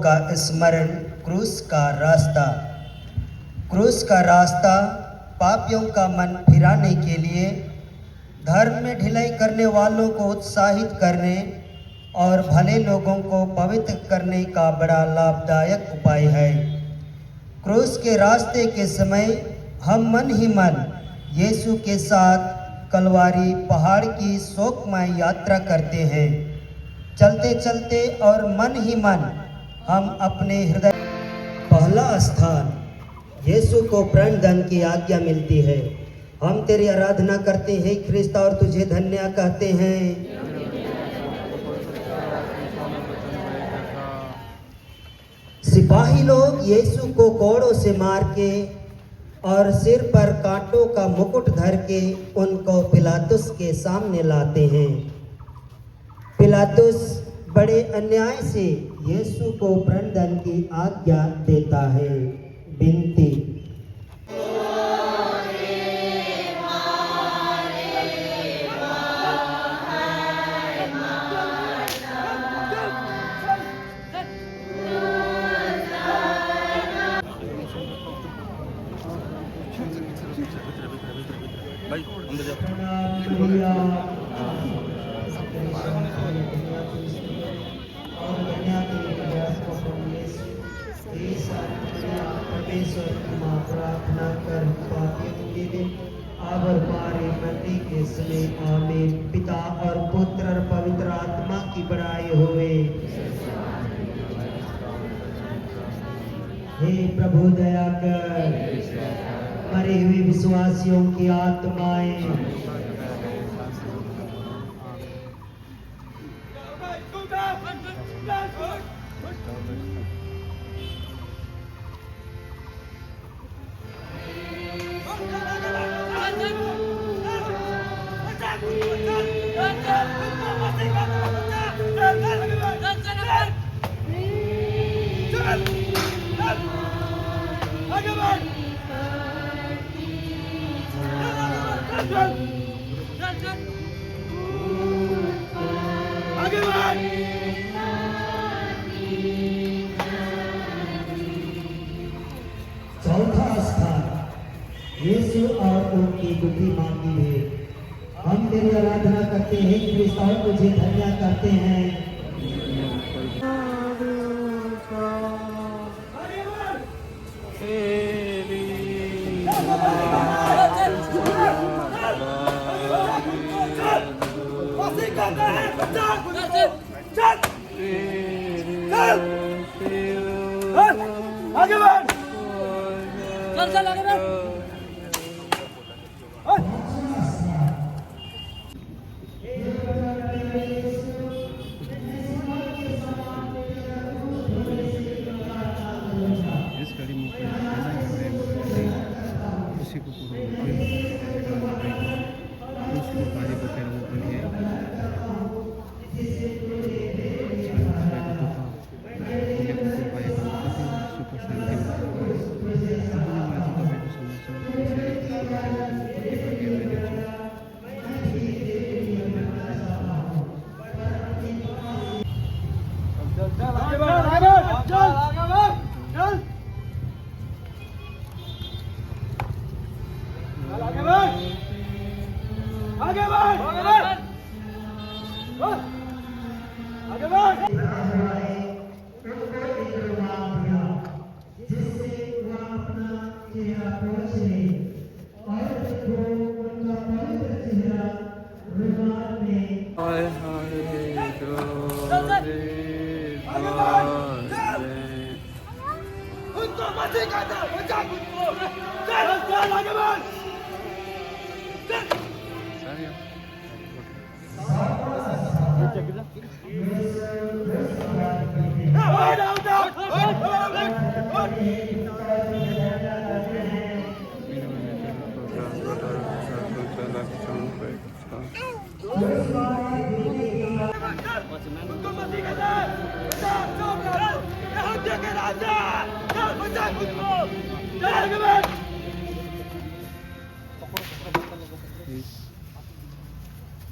का स्मरण। क्रूस का रास्ता। क्रूस का रास्ता पापियों का मन फिराने के लिए, धर्म में ढिलाई करने वालों को उत्साहित करने और भले लोगों को पवित्र करने का बड़ा लाभदायक उपाय है। क्रूस के रास्ते के समय हम मन ही मन यीशु के साथ कलवारी पहाड़ की शोकमय यात्रा करते हैं। चलते चलते और मन ही मन हम अपने हृदय। पहला स्थान, यीशु को प्राण दान की आज्ञा मिलती है। हम तेरी आराधना करते हैं ख्रिस्त और तुझे धन्य कहते हैं। सिपाही लोग यीशु को कोड़ों से मार के और सिर पर कांटों का मुकुट धर के उनको पिलातुस के सामने लाते हैं। पिलातुस बड़े अन्याय से यीशु को प्राणदान की आज्ञा देता है। विनती। प्रार्थना कर पापियों के दिन अब और हमारे मरने के समय आमीन। पिता और पुत्र और पवित्र आत्मा की बड़ाई होवे। हे प्रभु दया कर, मरे हुए विश्वासियों की आत्माएं यीशु और उनकी दुखी मां की भेंट। हम तेरी आराधना करते हैं ख्रिस्त और तुझे धन्य करते हैं।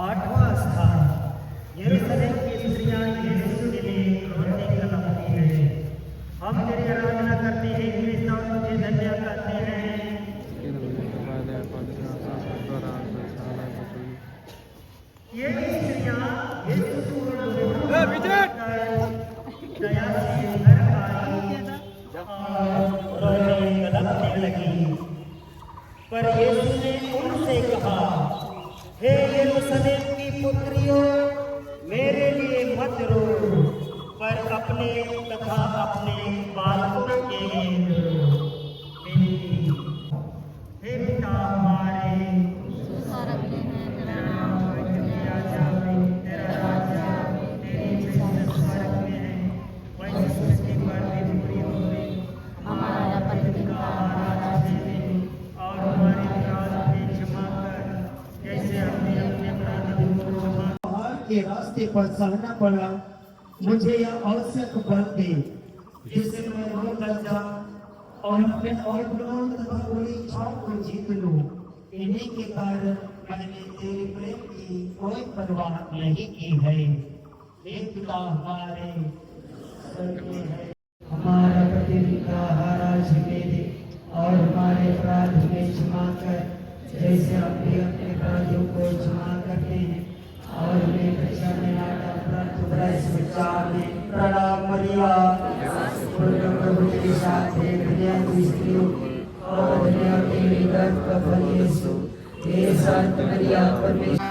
आठवां स्थान, यरूशलेम की स्त्रियां यीशु के लिए रोने लगाती हैं। हम तेरी आराधना करते हैं कृष्ण और तुझे धन्य करते हैं। ये स्त्रियां यीशु को दया से घर आई और उन्हें गलतने लगी। पर यीशु ने उनसे कहा, हे यरूशलेम की पुत्रियों, मेरे लिए मत रो, पर अपने तथा अपने बालकों के लिए रो। हे पिता हमारे, तेरा नाम पवित्र जावे, तेरा राज्य आवे, तेरी इच्छा स्वर्ग में है वैसे पृथ्वी पर भी पूरी होवे। हमारा प्रतिदिन का आहार आज दे दे और हमारे अपराध हमें क्षमा कर, जैसे हमने अपने अपराधियों को क्षमा। पहाड़ के रास्ते पर सहना पड़ा, मुझे यह आवश्यक बल दे जिससे मैं रोक लग जाऊं और अपने औगुणों तथा बुरी इच्छाओं को जीत लूं। इन्हीं के कारण मैंने तेरे प्रेम की कोई परवाह नहीं की है। हे पिता हमारे स्वर्ग में है, हमारा प्रतिदिन का आहार आज हमें दे और हमारे अपराध हमें क्षमा कर, जैसे हम भी अपने अपराधियों को क्षमा करते हैं और हमें परीक्षा में न डाल परंतु बुराई से बचा ले। प्रणाम मरिया, प्रभु तेरे साथ है, धन्य तू स्त्रियों और धन्य तेरे गर्भ का फल यीशु। हे संत मरिया परमेश्वर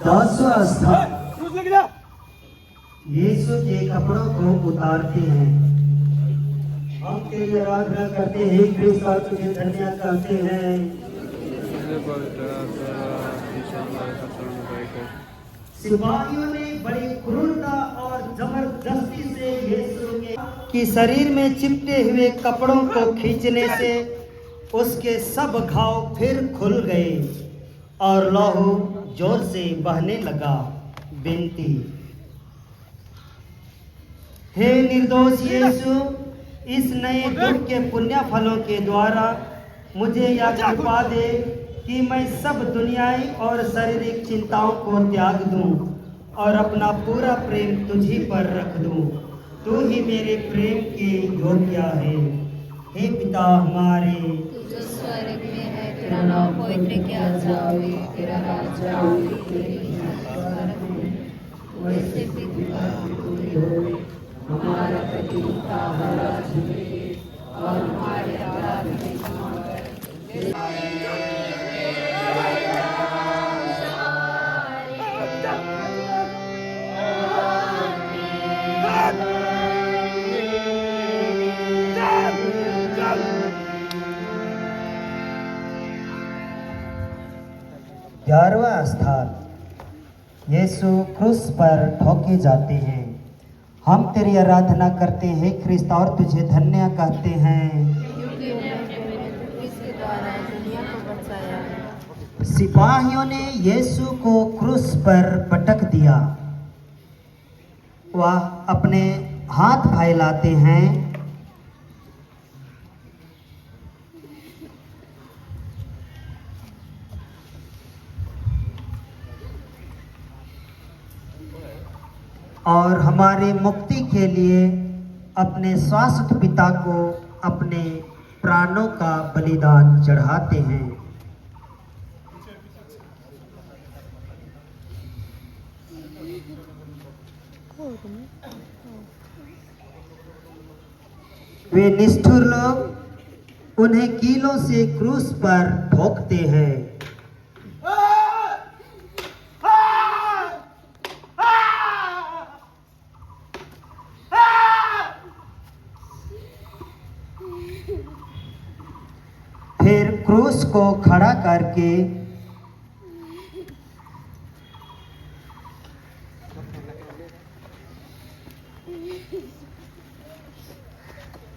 दसवां स्थान, यीशु के कपड़ों को उतारते हैं। हम तेरी आराधना करते हैं कृष्ण और तुझे धन्य करते हैं। सिपाहियों ने बड़ी क्रूरता और जबरदस्ती से यीशु के शरीर में चिपटे हुए कपड़ों को खींचने से उसके सब घाव फिर खुल गए और लहू जोर से बहने लगा। विनती, हे निर्दोष यीशु, इस नए दुख के पुण्य फलों के द्वारा मुझे यह कृपा दे कि मैं सब दुनियाई और शारीरिक चिंताओं को त्याग दूं और अपना पूरा प्रेम तुझी पर रख दूं। तू ही मेरे प्रेम के योग्य है। हे पिता हमारे जो स्वर्ग में है, तेरा नाम पवित्र किया जावे, तेरा राज्य आवे, तेरी इच्छा स्वर्ग में वैसे पृथ्वी पर भी पूरी होवे। हमारा प्रतिदिन का आहार आज हमें दे और हमारे अपराध हमें क्षमा कर, ग्यारहवां स्थान, यीशु क्रूस पर ठोके जाते हैं। हम तेरी आराधना करते हैं कृष्ण और तुझे धन्य कहते हैं। क्योंकि उन्होंने इसके द्वारा दुनिया को बचाया। सिपाहियों ने यीशु को क्रूस पर पटक दिया। वह अपने हाथ फैलाते हैं और हमारे मुक्ति के लिए अपने शाश्वत पिता को अपने प्राणों का बलिदान चढ़ाते हैं। वे निष्ठुर लोग उन्हें कीलों से क्रूस पर ठोकते हैं। फिर क्रूस को खड़ा करके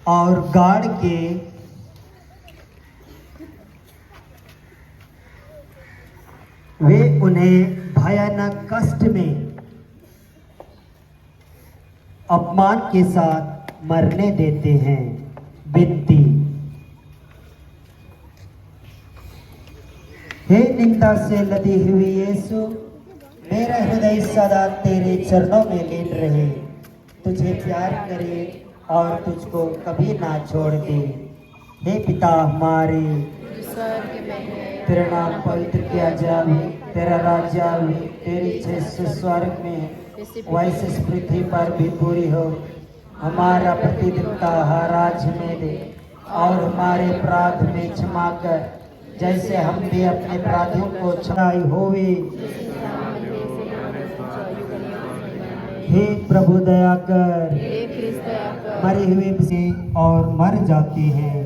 और गाड़ के वे उन्हें भयानक कष्ट में अपमान के साथ मरने देते हैं। विनती। हे निंदा से लदी हुई यीशु, मेरा हृदय सदा तेरे चरणों में लीन रहे, तुझे प्यार करे और तुझको कभी ना छोड़ दे। हे पिता हमारे, स्वर्ग में है, तेरा नाम पवित्र किया जावे, तेरा राज्य आवे, तेरी इच्छा स्वर्ग में वैसे इस पृथ्वी पर भी पूरी हो। हमारा प्रतिदिन का आहार आज हमें दे, और हमारे अपराध में क्षमा कर, जैसे हम भी अपने अपराधियों को क्षमाई होवे। हे प्रभु दया कर, हे ख्रिस्त दया कर, मरे हुए से और मर जाते हैं।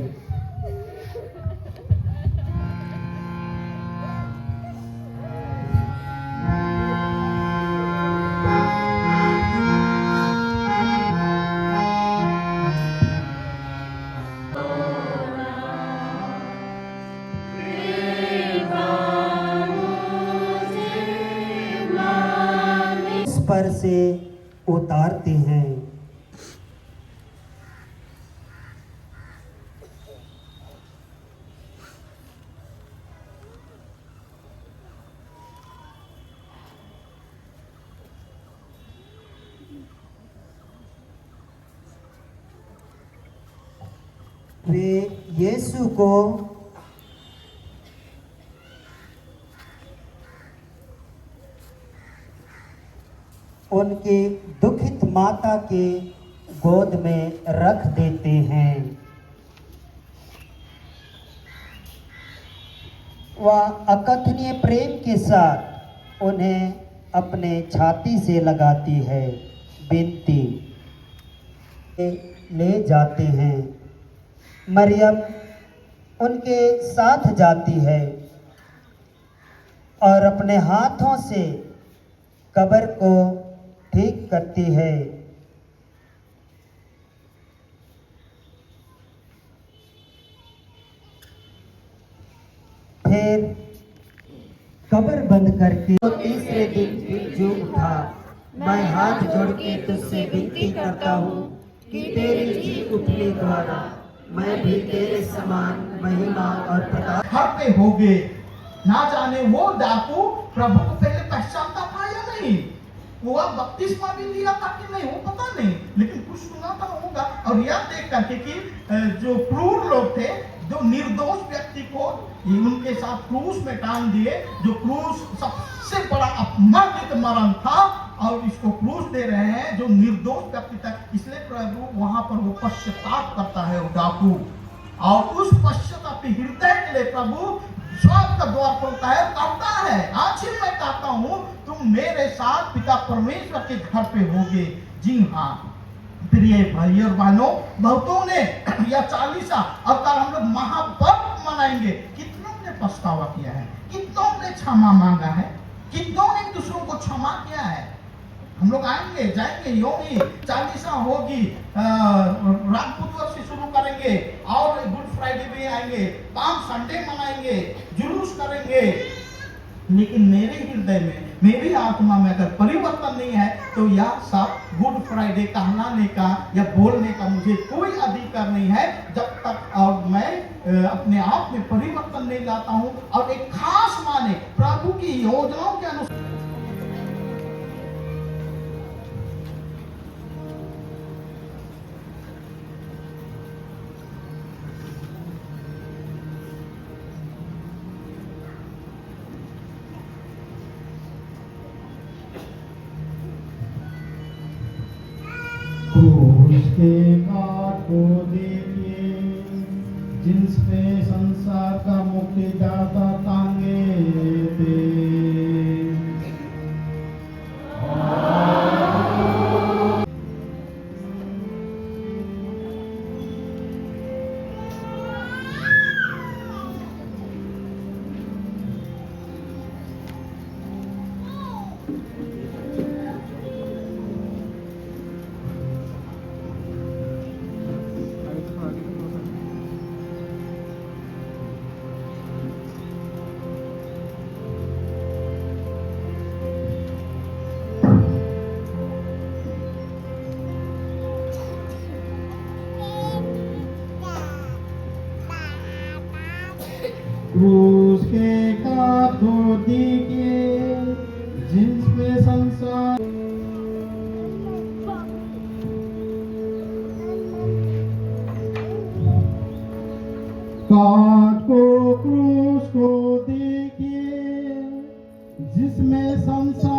इस पर से उतारते हैं। वे यीशु को उनके दुखित माता के गोद में रख देते हैं। वह अकथनीय प्रेम के साथ उन्हें अपने छाती से लगाती है। विनती। ले जाते हैं। मरियम उनके साथ जाती है और अपने हाथों से कब्र को ठीक करती है। फिर कब्र बंद करके तो तीसरे दिन फिर जो उठा। मैं हाथ जोड़ के तुझसे विनती करता हूँ कि तेरी जी उठने द्वारा मैं भी तेरे समान महिमा और प्रताप घर पे हो गए। ना जाने वो डाकू प्रभु को पहले पहचानता था या नहीं, वो बपतिस्मा भी लिया था कि नहीं वो पता नहीं, लेकिन कुछ सुना था होगा। और यह देख करके कि जो क्रूर लोग थे, जो निर्दोष व्यक्ति को उनके साथ क्रूस में टांग दिए, जो क्रूस सबसे बड़ा अपमानित मरण था, और इसको क्रूस दे रहे हैं जो निर्दोष व्यक्ति था। इसलिए प्रभु वहां पर वो पश्चाताप करता है वो डाकू, और उस पश्चातापी हृदय के लिए प्रभु स्वर्ग का द्वार खोलता है, कहता है आज ही मैं कहता हूँ तुम मेरे साथ पिता परमेश्वर के घर पे होगे। जी हाँ प्रिय भाई और बहनों, बहुतों ने यह चालीसा अब तक हम लोग महापर्व मनाएंगे। कितनों ने पछतावा किया है, कितनों ने क्षमा मांगा है, कितनों ने दूसरों को क्षमा किया है। हम लोग आएंगे जाएंगे, यूं ही चालीसा होगी, रात बुधवार से शुरू करेंगे और गुड फ्राइडे भी आएंगे, पाम संडे मनाएंगे, जुलूस करेंगे। लेकिन मेरे हृदय में, मेरी आत्मा में अगर परिवर्तन नहीं है तो यह सब गुड फ्राइडे कहलाने का या बोलने का मुझे कोई अधिकार नहीं है, जब तक और मैं अपने आप में परिवर्तन नहीं लाता हूं और एक खास माने प्रभु की योजनाओं के अनुसार। उसके काट को देखिए, जिस पे संसार का मुक्तिदाता टांगे थे। क्रूस के कांटों देखिए जिसमें संसार काट को क्रूस को देखिए जिसमें संसार